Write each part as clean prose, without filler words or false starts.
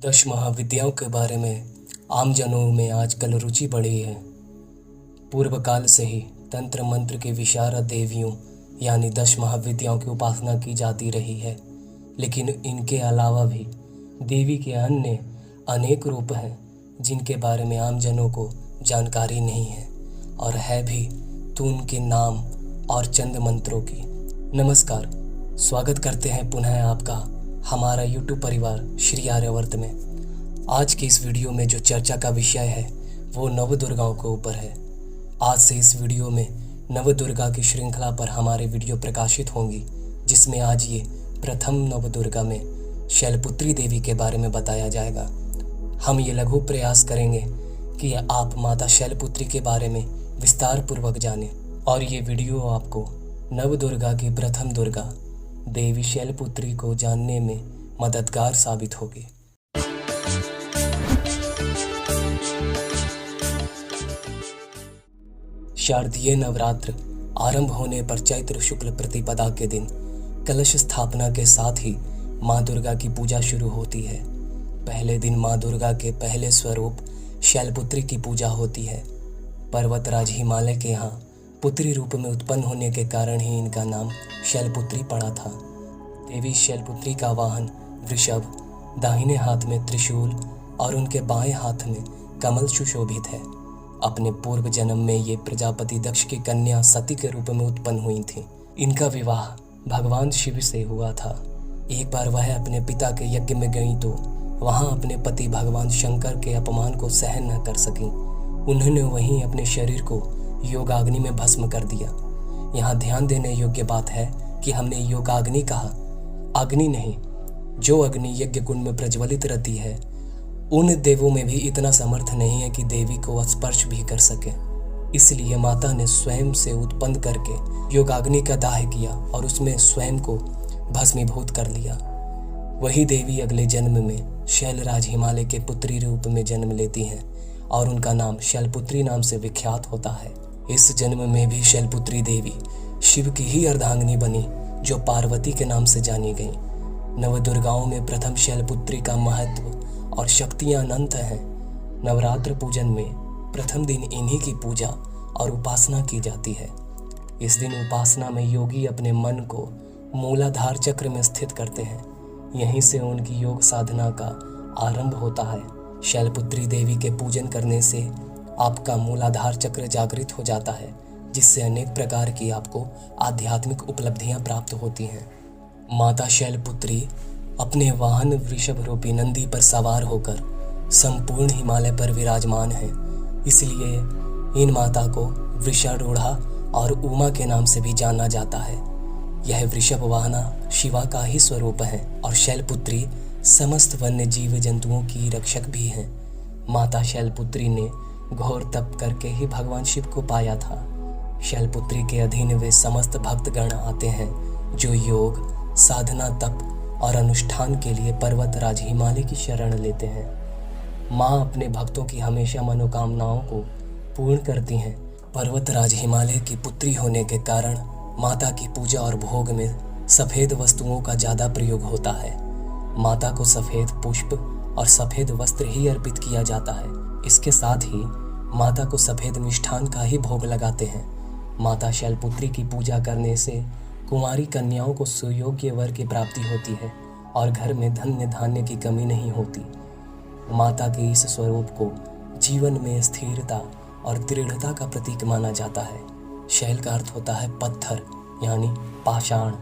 दश महाविद्याओं के बारे में आमजनों में आजकल रुचि बढ़ी है। पूर्व काल से ही तंत्र मंत्र के विशारद देवियों यानी 10 महाविद्याओं की उपासना की जाती रही है, लेकिन इनके अलावा भी देवी के अन्य अनेक रूप हैं जिनके बारे में आमजनों को जानकारी नहीं है, और है भी तो उनके नाम और चंद मंत्रों की। नमस्कार, स्वागत करते हैं पुनः आपका हमारा YouTube परिवार श्री आर्यावर्त में। आज की इस वीडियो में जो चर्चा का विषय है वो नवदुर्गाओं के ऊपर है। आज से इस वीडियो में नवदुर्गा की श्रृंखला पर हमारे वीडियो प्रकाशित होंगी, जिसमें आज ये प्रथम नवदुर्गा में शैलपुत्री देवी के बारे में बताया जाएगा। हम ये लघु प्रयास करेंगे कि आप माता शैलपुत्री के बारे में विस्तार पूर्वक जानें, और ये वीडियो आपको नवदुर्गा की प्रथम दुर्गा देवी शैलपुत्री को जानने में मददगार साबित होगी। शारदीय नवरात्र आरंभ होने पर चैत्र शुक्ल प्रतिपदा के दिन कलश स्थापना के साथ ही माँ दुर्गा की पूजा शुरू होती है। पहले दिन माँ दुर्गा के पहले स्वरूप शैलपुत्री की पूजा होती है। पर्वतराज हिमालय के यहाँ पुत्री रूप में उत्पन्न होने के कारण ही इनका नाम शैलपुत्री पड़ा था। देवी शैलपुत्री का वाहन वृषभ, दाहिने हाथ में त्रिशूल और उनके बाएं हाथ में कमल सुशोभित है। अपने पूर्व जन्म में ये प्रजापति दक्ष की कन्या सती के रूप में उत्पन्न हुई थी। इनका विवाह भगवान शिव से हुआ था। एक बार वह अपने पिता के यज्ञ में गई तो वहां अपने पति भगवान शंकर के अपमान को सहन न कर सकी। उन्होंने वहीं अपने शरीर को योगाग्नि में भस्म कर दिया। यहाँ ध्यान देने योग्य बात है कि हमने योगाग्नि कहा, अग्नि नहीं। जो अग्नि यज्ञ कुंड में प्रज्वलित रहती है, उन देवों में भी इतना समर्थ नहीं है कि देवी को स्पर्श भी कर सके। इसलिए माता ने स्वयं से उत्पन्न करके योगाग्नि का दाह किया और उसमें स्वयं को भस्मीभूत कर लिया। वही देवी अगले जन्म में शैलराज हिमालय के पुत्री रूप में जन्म लेती हैं और उनका नाम शैलपुत्री नाम से विख्यात होता है। इस जन्म में भी शैलपुत्री देवी शिव की ही अर्धांगिनी बनी, जो पार्वती के नाम से जानी गई। नवदुर्गाओं में प्रथम शैलपुत्री का महत्व और शक्तियां अनंत हैं। नवरात्र पूजन में प्रथम दिन इन्हीं की पूजा और उपासना की जाती है। इस दिन उपासना में योगी अपने मन को मूलाधार चक्र में स्थित करते हैं। यहीं से उनकी योग साधना का आरंभ होता है। शैलपुत्री देवी के पूजन करने से आपका मूलाधार चक्र जागृत हो जाता है, जिससे अनेक प्रकार की आपको आध्यात्मिक उपलब्धियां प्राप्त होती हैं। माता शैलपुत्री अपने वाहन वृषभ रूपी नंदी पर सवार होकर संपूर्ण हिमालय पर विराजमान है। इसलिए इन माता को वृषारूढ़ा और उमा के नाम से भी जाना जाता है। यह वृषभ वाहना शिवा का ही स्वरूप है और शैलपुत्री समस्त वन्य जीव जंतुओं की रक्षक भी हैं। माता शैलपुत्री ने घोर तप करके ही भगवान शिव को पाया था। शैलपुत्री के अधीन वे समस्त भक्तगण आते हैं जो योग, साधना, तप और अनुष्ठान के लिए पर्वतराज हिमालय की शरण लेते हैं। माँ अपने भक्तों की हमेशा मनोकामनाओं को पूर्ण करती हैं। पर्वतराज हिमालय की पुत्री होने के कारण माता की पूजा और भोग में सफ़ेद वस्तुओं का ज़्यादा प्रयोग होता है। माता को सफ़ेद पुष्प और सफ़ेद वस्त्र ही अर्पित किया जाता है। इसके साथ ही माता को सफ़ेद मिष्ठान का ही भोग लगाते हैं। माता शैलपुत्री की पूजा करने से कुंवारी कन्याओं को सुयोग्य वर की प्राप्ति होती है और घर में धन्य धान्य की कमी नहीं होती। माता के इस स्वरूप को जीवन में स्थिरता और दृढ़ता का प्रतीक माना जाता है। शैल का अर्थ होता है पत्थर यानी पाषाण,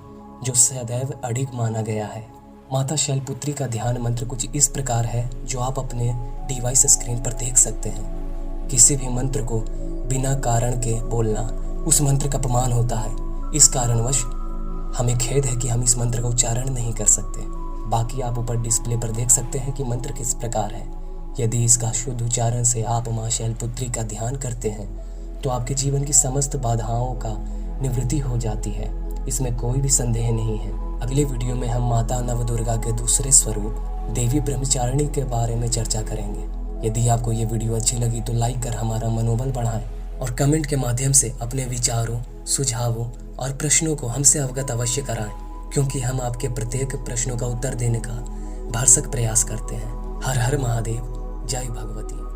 जो सदैव अडिग माना गया है। माता शैलपुत्री का ध्यान मंत्र कुछ इस प्रकार है, जो आप अपने डिवाइस स्क्रीन पर देख सकते हैं। किसी भी मंत्र को बिना कारण के बोलना उस मंत्र का अपमान होता है। इस कारणवश हमें खेद है कि हम इस मंत्र का उच्चारण नहीं कर सकते। बाकी आप ऊपर डिस्प्ले पर देख सकते हैं कि मंत्र किस प्रकार है। यदि इसका शुद्ध उच्चारण से आप माँ शैलपुत्री का ध्यान करते हैं तो आपके जीवन की समस्त बाधाओं का निवृत्ति हो जाती है। इसमें कोई भी संदेह नहीं है। अगले वीडियो में हम माता नवदुर्गा के दूसरे स्वरूप देवी ब्रह्मचारिणी के बारे में चर्चा करेंगे। यदि आपको ये वीडियो अच्छी लगी तो लाइक कर हमारा मनोबल बढ़ाएं और कमेंट के माध्यम से अपने विचारों, सुझावों और प्रश्नों को हमसे अवगत अवश्य कराएं, क्योंकि हम आपके प्रत्येक प्रश्नों का उत्तर देने का भरसक प्रयास करते हैं। हर हर महादेव। जय भगवती।